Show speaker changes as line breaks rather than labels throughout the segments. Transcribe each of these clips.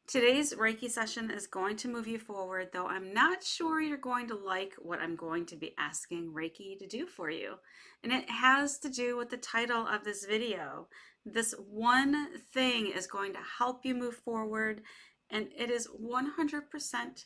Today's Reiki session is going to move you forward, though I'm not sure you're going to like what I'm going to be asking Reiki to do for you. And it has to do with the title of this video. This one thing is going to help you move forward, and it is 100%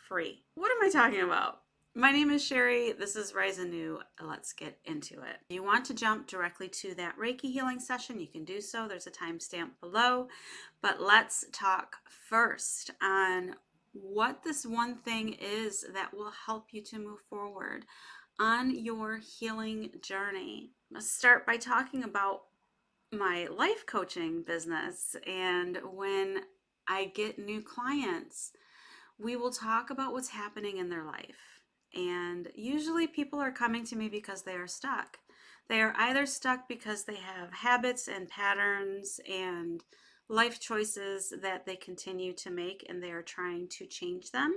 free. What am I talking about? My name is Sherry. This is Rise Anew. Let's get into it. If you want to jump directly to that Reiki healing session, you can do so. There's a timestamp below. But let's talk first on what this one thing is that will help you to move forward on your healing journey. Let's start by talking about my life coaching business. And when I get new clients, we will talk about what's happening in their life. And usually people are coming to me because they are stuck. They are either stuck because they have habits and patterns and life choices that they continue to make and they are trying to change them,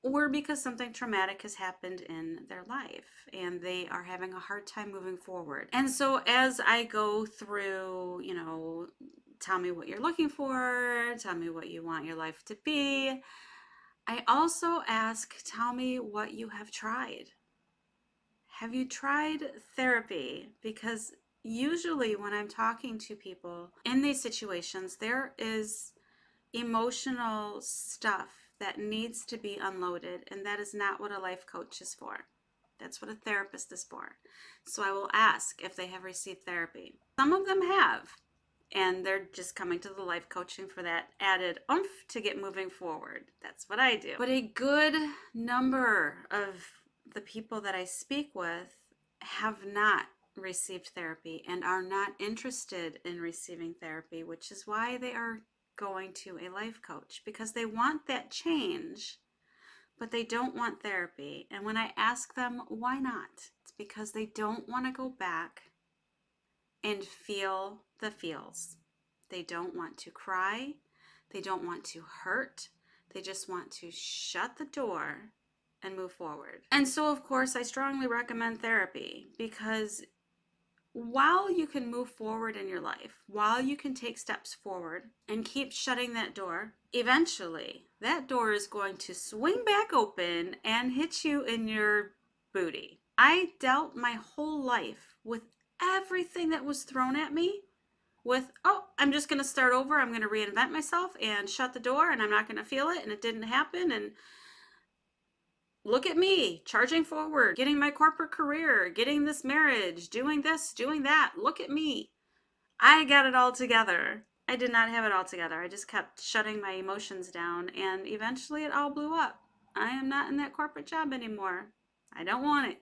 or because something traumatic has happened in their life and they are having a hard time moving forward. And so as I go through, tell me what you're looking for, tell me what you want your life to be, I also ask, tell me what you have tried. Have you tried therapy? Because usually when I'm talking to people in these situations, there is emotional stuff that needs to be unloaded, and that is not what a life coach is for. That's what a therapist is for. So I will ask if they have received therapy. Some of them have, and they're just coming to the life coaching for that added oomph to get moving forward. That's what I do. But a good number of the people that I speak with have not received therapy and are not interested in receiving therapy, which is why they are going to a life coach, because they want that change, but they don't want therapy. And when I ask them why not, it's because they don't want to go back and feel the feels. They don't want to cry. They don't want to hurt. They just want to shut the door and move forward. And so, of course, I strongly recommend therapy, because while you can move forward in your life, while you can take steps forward and keep shutting that door, eventually that door is going to swing back open and hit you in your booty. I dealt my whole life with everything that was thrown at me with, oh, I'm just going to start over. I'm going to reinvent myself and shut the door, and I'm not going to feel it, and it didn't happen. And look at me, charging forward, getting my corporate career, getting this marriage, doing this, doing that. Look at me. I got it all together. I did not have it all together. I just kept shutting my emotions down, and eventually it all blew up. I am not in that corporate job anymore. I don't want it.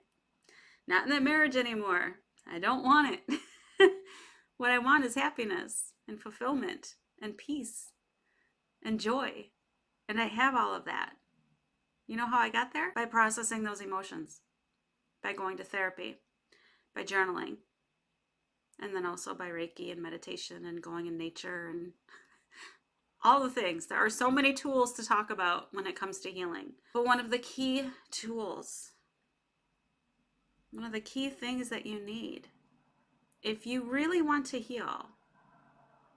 Not in that marriage anymore. I don't want it. What I want is happiness and fulfillment and peace and joy. And I have all of that. You know how I got there? By processing those emotions, by going to therapy, by journaling, and then also by Reiki and meditation and going in nature and all the things. There are so many tools to talk about when it comes to healing. But one of the key tools, one of the key things that you need, if you really want to heal,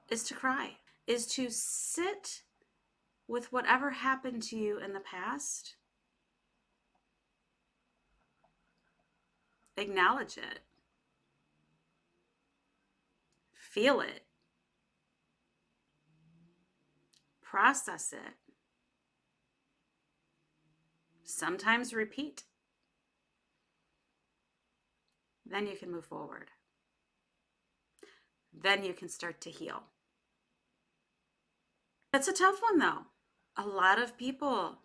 is to cry, is to sit with whatever happened to you in the past, acknowledge it, feel it, process it, sometimes repeat. Then you can move forward. Then you can start to heal. That's a tough one, though. A lot of people,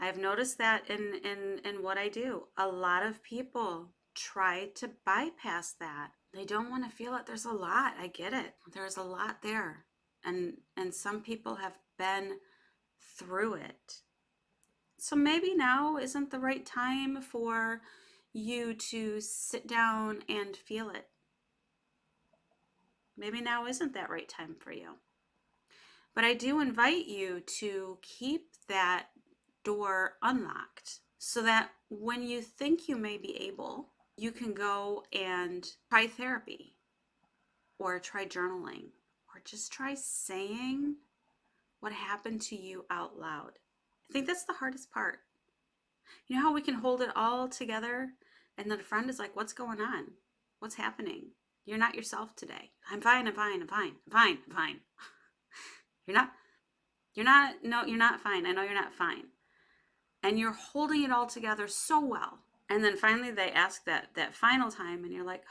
I've noticed that in what I do, a lot of people try to bypass that. They don't want to feel it. There's a lot. I get it. There's a lot there. And some people have been through it. So maybe now isn't the right time for you to sit down and feel it. Maybe now isn't that right time for you. But I do invite you to keep that door unlocked so that when you think you may be able, you can go and try therapy or try journaling or just try saying what happened to you out loud. I think that's the hardest part. You know how we can hold it all together and then a friend is like, what's going on? What's happening? You're not yourself today. I'm fine, I'm fine, I'm fine, I'm fine, I'm fine. No, you're not fine. I know you're not fine. And you're holding it all together so well. And then finally they ask that final time and you're like,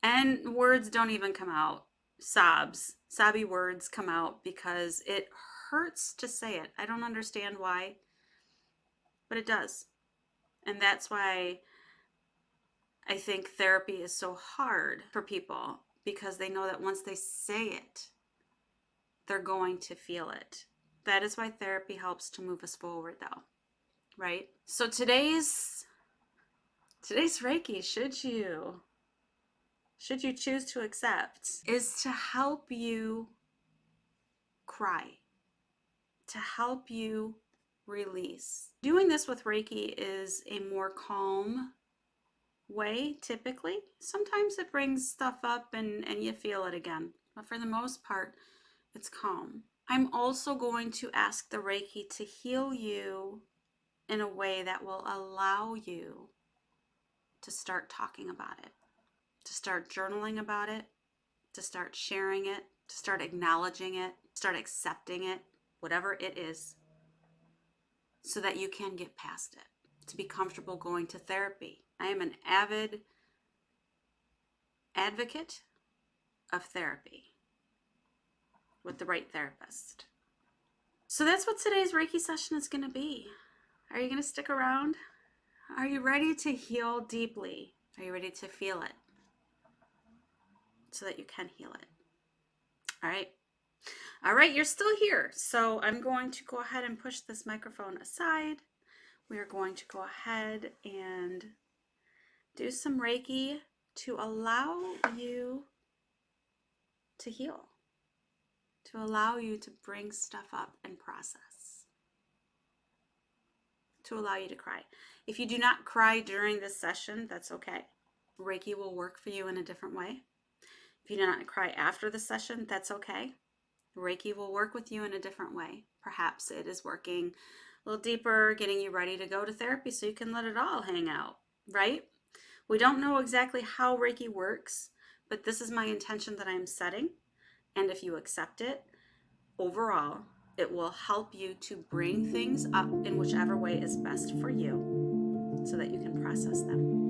and words don't even come out. Sobby words come out because it hurts to say it. I don't understand why, but it does. And that's why I think therapy is so hard for people, because they know that once they say it, they're going to feel it. That is why therapy helps to move us forward, though, right? So today's Reiki, should you choose to accept, is to help you cry, to help you release. Doing this with Reiki is a more calm way, typically. Sometimes it brings stuff up and you feel it again, but for the most part, it's calm. I'm also going to ask the Reiki to heal you in a way that will allow you to start talking about it, to start journaling about it, to start sharing it, to start acknowledging it, start accepting it, whatever it is, so that you can get past it, to be comfortable going to therapy. I am an avid advocate of therapy with the right therapist. So that's what today's Reiki session is going to be. Are you going to stick around? Are you ready to heal deeply? Are you ready to feel it so that you can heal it? All right. All right, you're still here. So I'm going to go ahead and push this microphone aside. We are going to go ahead and do some Reiki to allow you to heal, to allow you to bring stuff up and process, to allow you to cry. If you do not cry during this session, that's okay. Reiki will work for you in a different way. If you do not cry after the session, that's okay. Reiki will work with you in a different way. Perhaps it is working a little deeper, getting you ready to go to therapy so you can let it all hang out, right? We don't know exactly how Reiki works, but this is my intention that I'm setting. And if you accept it, overall, it will help you to bring things up in whichever way is best for you so that you can process them.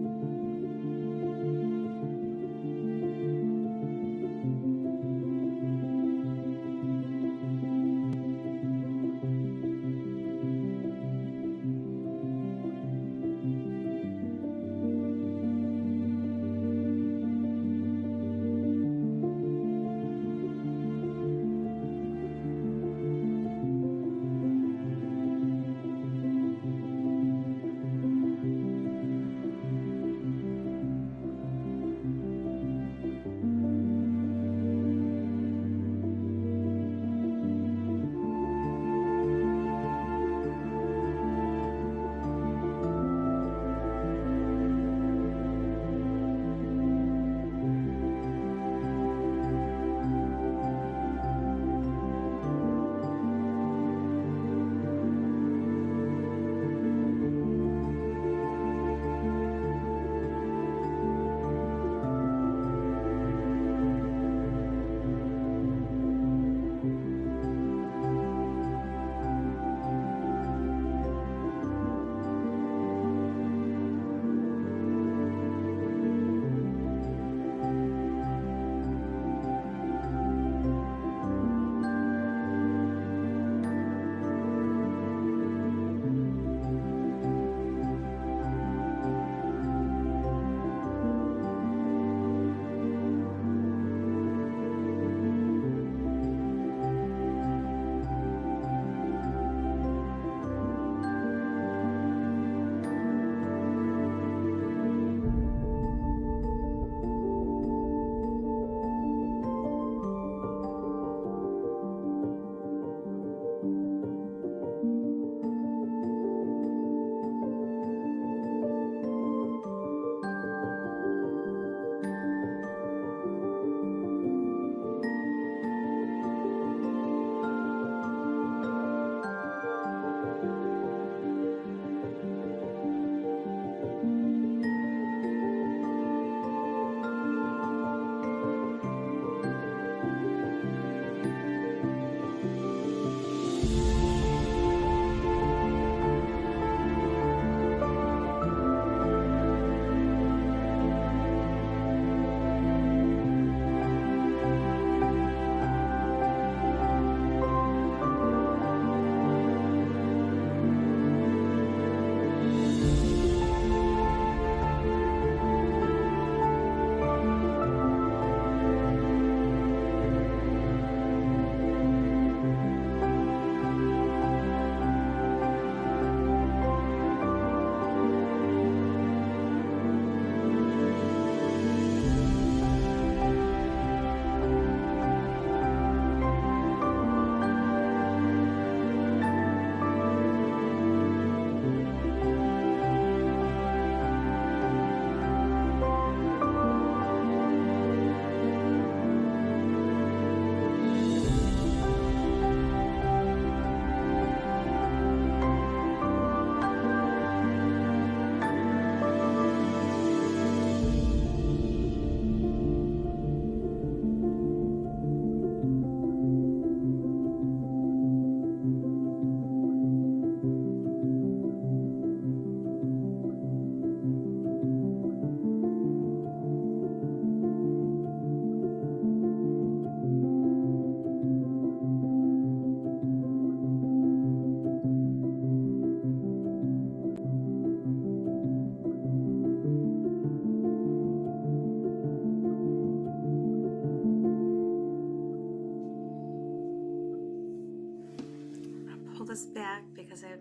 this back because I'm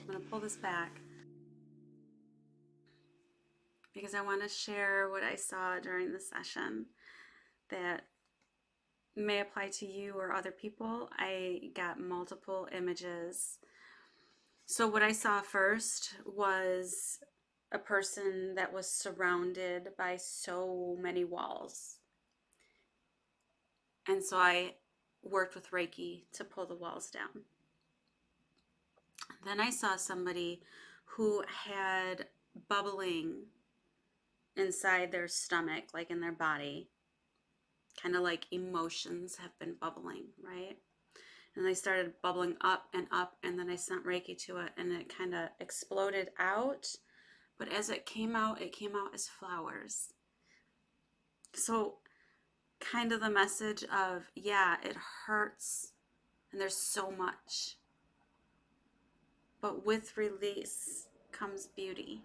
going to pull this back because I want to share what I saw during the session that may apply to you or other people. I got multiple images. So what I saw first was a person that was surrounded by so many walls. And so I worked with Reiki to pull the walls down. Then I saw somebody who had bubbling inside their stomach, like in their body, kind of like emotions have been bubbling, right? And they started bubbling up, and then I sent Reiki to it, and it kind of exploded out. But as it came out as flowers. So kind of the message of, yeah, it hurts, and there's so much. But with release comes beauty.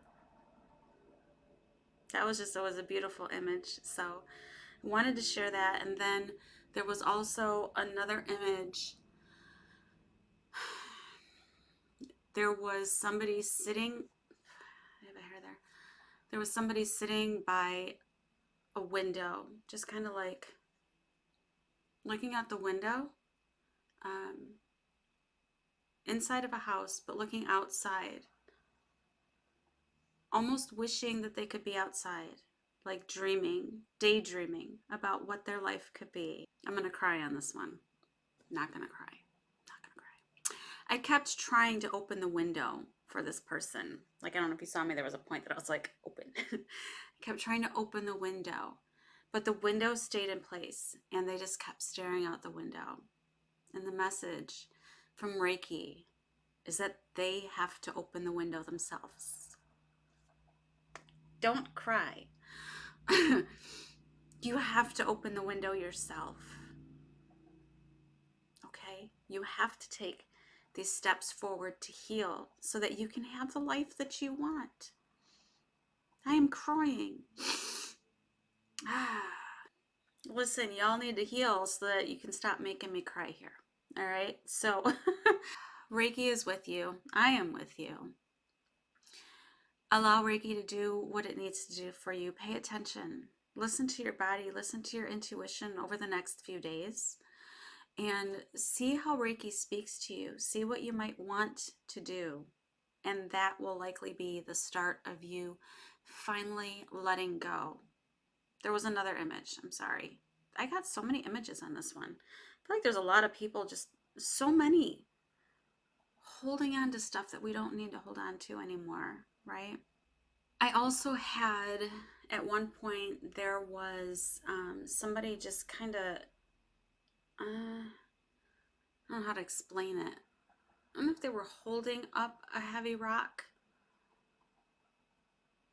It was a beautiful image. So I wanted to share that. And then there was also another image. There was somebody sitting, I have a hair there. There was somebody sitting by a window, just kind of like looking out the window, inside of a house, but looking outside, almost wishing that they could be outside, like dreaming, daydreaming about what their life could be. I'm gonna cry on this one. Not gonna cry. Not gonna cry. I kept trying to open the window for this person. Like, I don't know if you saw me, there was a point that I was like, open. I kept trying to open the window, but the window stayed in place, and they just kept staring out the window. And the message from Reiki is that they have to open the window themselves. Don't cry. You have to open the window yourself. Okay? You have to take these steps forward to heal so that you can have the life that you want. I am crying. Listen, y'all need to heal so that you can stop making me cry here. All right? So Reiki is with you. I am with you. Allow Reiki to do what it needs to do for you. Pay attention. Listen to your body. Listen to your intuition over the next few days. And see how Reiki speaks to you. See what you might want to do. And that will likely be the start of you finally letting go. There was another image. I'm sorry. I got so many images on this one. I feel like there's a lot of people, just so many, holding on to stuff that we don't need to hold on to anymore, right? I also had, at one point, there was somebody just kind of, I don't know how to explain it. I don't know if they were holding up a heavy rock,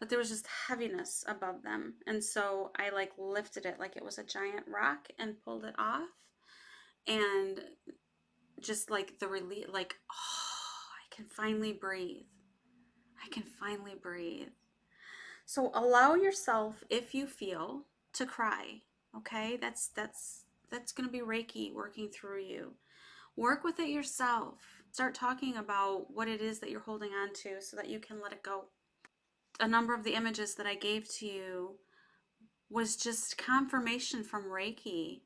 but there was just heaviness above them. And so I like lifted it like it was a giant rock and pulled it off. And just like the relief, like, oh, I can finally breathe. I can finally breathe. So allow yourself, if you feel, to cry. Okay? That's going to be Reiki working through you. Work with it yourself. Start talking about what it is that you're holding on to so that you can let it go. A number of the images that I gave to you was just confirmation from Reiki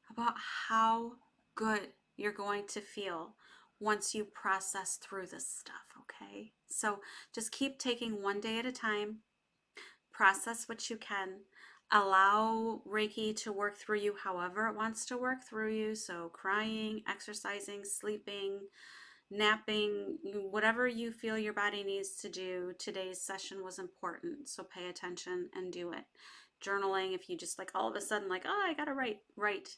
about how good you're going to feel once you process through this stuff, okay? So just keep taking one day at a time. Process what you can. Allow Reiki to work through you however it wants to work through you. So crying, exercising, sleeping, napping, whatever you feel your body needs to do. Today's session was important, so pay attention and do it. Journaling, if you just like all of a sudden like, oh, I gotta write.